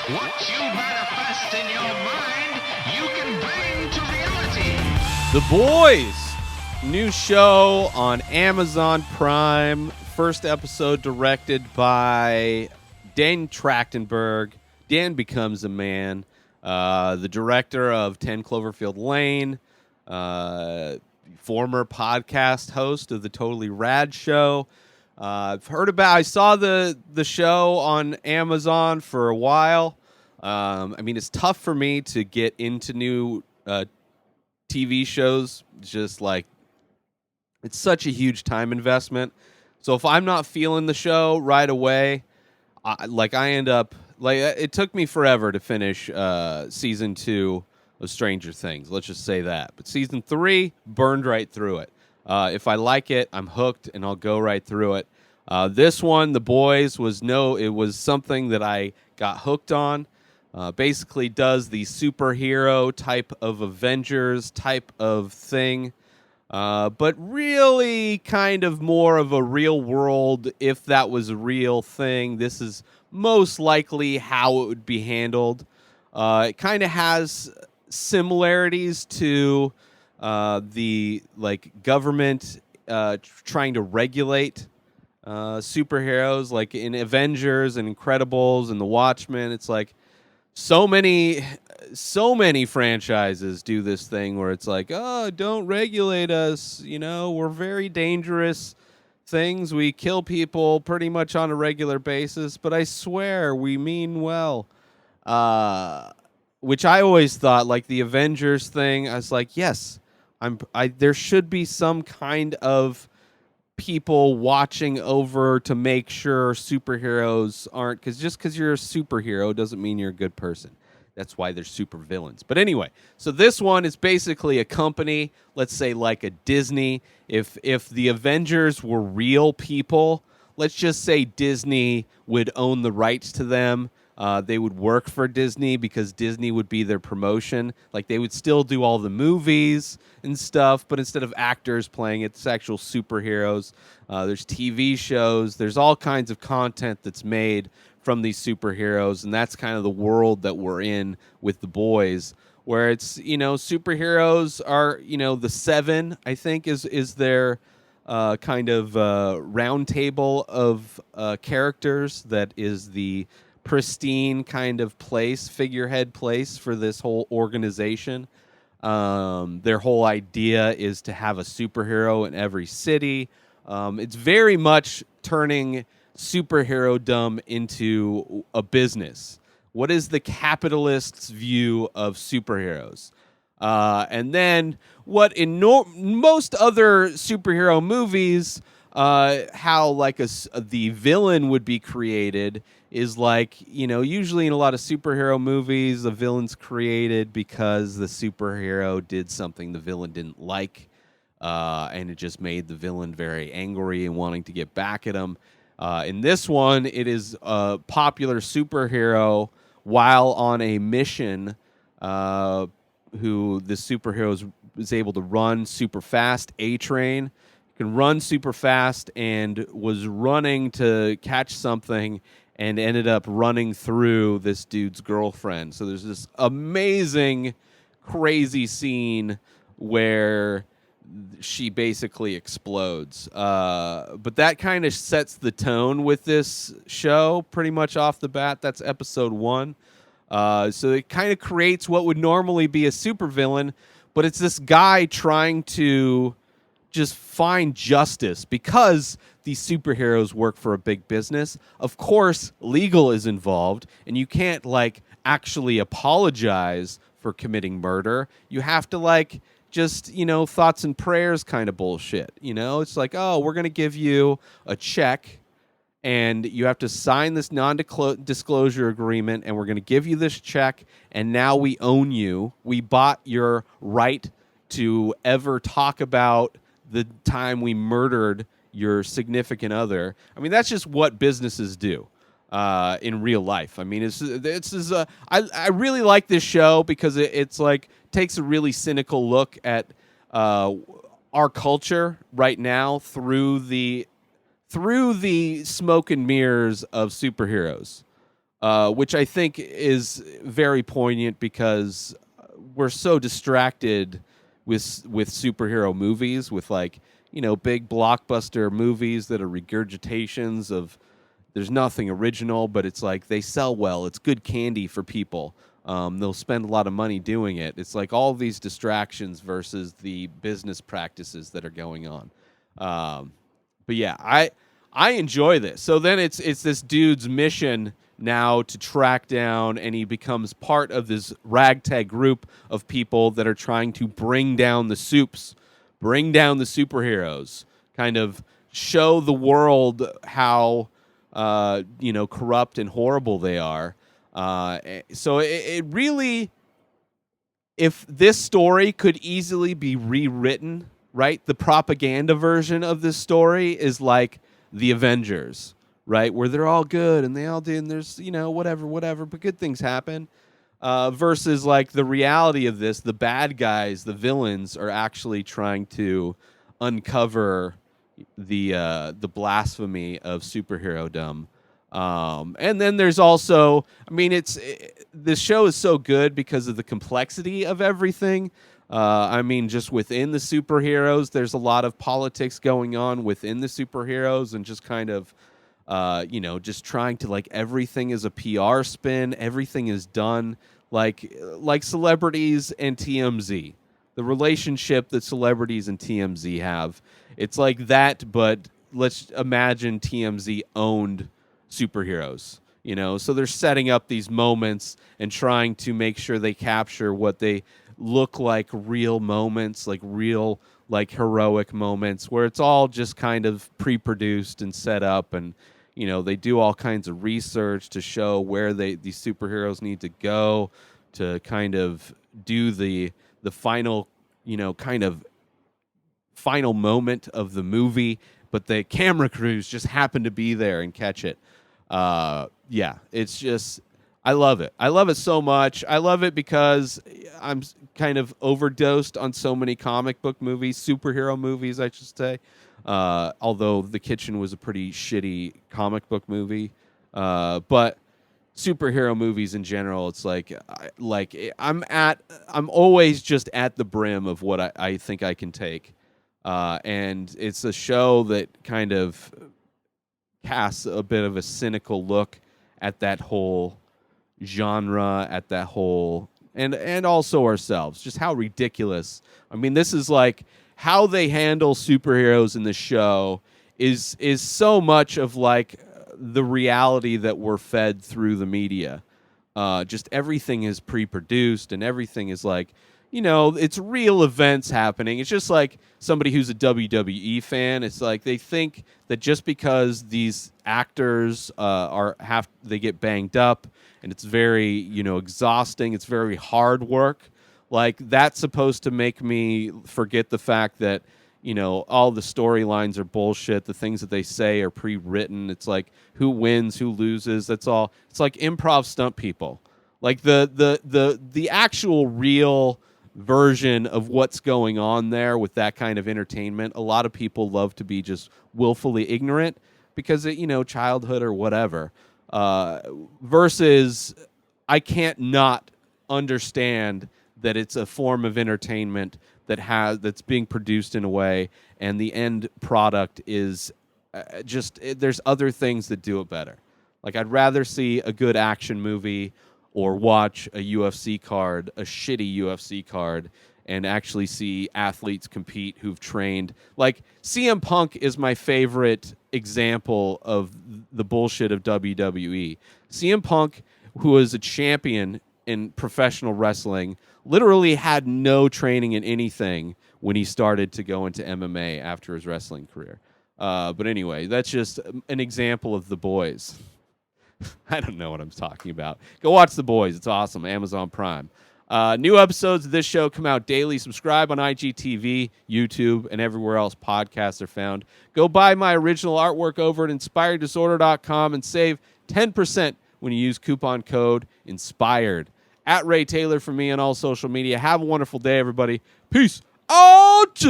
What you manifest in your mind, you can bring to reality. The Boys, new show on Amazon Prime. First episode directed by Dan Trachtenberg. Dan becomes a man. The director of 10 Cloverfield Lane. Former podcast host of the Totally Rad Show. I saw the show on Amazon for a while. It's tough for me to get into new TV shows. It's such a huge time investment. So if I'm not feeling the show right away, it took me forever to finish season 2 of Stranger Things. Let's just say that. But season 3 burned right through it. If I like it, I'm hooked, and I'll go right through it. This one, The Boys, it was something that I got hooked on. Basically does the superhero type of Avengers type of thing, but really kind of more of a real world, if that was a real thing. This is most likely how it would be handled. It kind of has similarities to the government trying to regulate superheroes, like in Avengers and Incredibles and The Watchmen. It's like so many franchises do this thing where it's like, oh, don't regulate us. We're very dangerous things. We kill people pretty much on a regular basis, but I swear we mean well. Which I always thought, like the Avengers thing, I was like, yes, there should be some kind of people watching over to make sure superheroes aren't, because just because you're a superhero doesn't mean you're a good person. That's why they're super villains. But anyway, so this one is basically a company, let's say like a Disney. If the Avengers were real people, let's just say Disney would own the rights to them. They would work for Disney because Disney would be their promotion. Like, they would still do all the movies and stuff, but instead of actors playing it, it's actual superheroes. There's TV shows. There's all kinds of content that's made from these superheroes, and that's kind of the world that we're in with The Boys, where it's, superheroes are, the Seven, I think, is their kind of round table of characters that is the pristine kind of figurehead place for this whole organization. Their whole idea is to have a superhero in every city. It's very much turning superhero-dom into a business. What is the capitalist's view of superheroes? And then what in most other superhero movies, how the villain would be created is usually in a lot of superhero movies, the villain's created because the superhero did something the villain didn't like, and it just made the villain very angry and wanting to get back at him. In this one, it is a popular superhero while on a mission, who the superhero is able to run super fast, A-Train, can run super fast, and was running to catch something and ended up running through this dude's girlfriend. So there's this amazing, crazy scene where she basically explodes. But that kind of sets the tone with this show pretty much off the bat. That's episode 1. So it kind of creates what would normally be a supervillain, but it's this guy trying to just find justice because these superheroes work for a big business. Of course, legal is involved, and you can't actually apologize for committing murder. You have to just, thoughts and prayers kind of bullshit. It's like, oh, we're going to give you a check and you have to sign this non-disclosure agreement, and we're going to give you this check, and now we own you. We bought your right to ever talk about the time we murdered your significant other. I mean, that's just what businesses do in real life. I mean, I really like this show because it's takes a really cynical look at our culture right now through the smoke and mirrors of superheroes. which I think is very poignant because we're so distracted with superhero movies, with like, you know, big blockbuster movies that are regurgitations of there's nothing original, but it's like they sell well. It's good candy for people. They'll spend a lot of money doing it. It's like all these distractions versus the business practices that are going on. But yeah, I enjoy this. So then it's this dude's mission now to track down, and he becomes part of this ragtag group of people that are trying to bring down the bring down the superheroes, kind of show the world how corrupt and horrible they are. So it really, if this story could easily be rewritten, right? The propaganda version of this story is like the Avengers, right? Where they're all good and they all do, and there's, whatever, but good things happen. Versus like the reality of this, the bad guys, the villains are actually trying to uncover the blasphemy of superhero-dom. And then there's also, this show is so good because of the complexity of everything. Just within the superheroes, there's a lot of politics going on within the superheroes, and just kind of, just trying to, like, everything is a PR spin. Everything is done like celebrities and TMZ. The relationship that celebrities and TMZ have. It's like that, but let's imagine TMZ owned superheroes. So they're setting up these moments and trying to make sure they capture what they look like real moments, like real, like heroic moments, where it's all just kind of pre-produced and set up, and they do all kinds of research to show where these superheroes need to go to kind of do the final, kind of final moment of the movie, but the camera crews just happen to be there and catch it. It's just, I love it. I love it so much. I love it because I'm kind of overdosed on so many comic book movies, superhero movies, I should say. Although The Kitchen was a pretty shitty comic book movie. But superhero movies in general, it's I'm always just at the brim of what I think I can take. And it's a show that kind of casts a bit of a cynical look at that whole genre, at that whole, and also ourselves, just how ridiculous. This is like how they handle superheroes in the show is so much of like the reality that we're fed through the media. Just everything is pre-produced and everything is like, it's real events happening. It's just like somebody who's a WWE fan. It's like they think that just because these actors they get banged up and it's very, exhausting. It's very hard work. Like that's supposed to make me forget the fact that, all the storylines are bullshit. The things that they say are pre-written. It's like who wins, who loses. That's all. It's like improv stunt people. Like the actual real version of what's going on there with that kind of entertainment. A lot of people love to be just willfully ignorant because of, childhood or whatever. Versus I can't not understand that it's a form of entertainment that's being produced in a way, and the end product is there's other things that do it better. Like I'd rather see a good action movie or watch a UFC card, a shitty UFC card, and actually see athletes compete who've trained. Like CM Punk is my favorite example of the bullshit of WWE. CM Punk, who was a champion in professional wrestling, literally had no training in anything when he started to go into MMA after his wrestling career. But anyway, that's just an example of The Boys. I don't know what I'm talking about. Go watch The Boys. It's awesome. Amazon Prime. New episodes of this show come out daily. Subscribe on IGTV, YouTube, and everywhere else podcasts are found. Go buy my original artwork over at InspiredDisorder.com and save 10% when you use coupon code INSPIRED. At Ray Taylor for me on all social media. Have a wonderful day, everybody. Peace out!